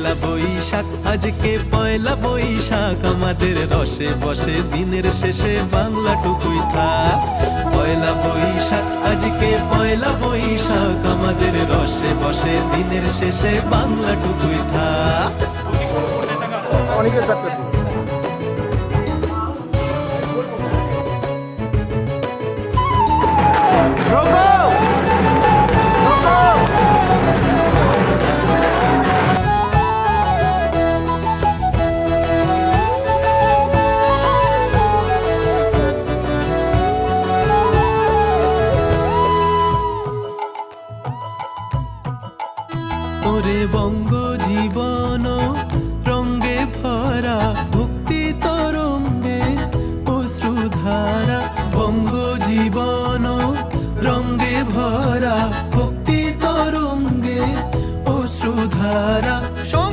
বৈশাখ আজকে পয়লা বৈশাখ, আমাদের রসে বসে দিনের শেষে বাংলা টুকুই থাক। পয়লা বৈশাখ আজকে পয়লা বৈশাখ, আমাদের রসে বসে দিনের শেষে বাংলা টুকুই থাক। অনেকের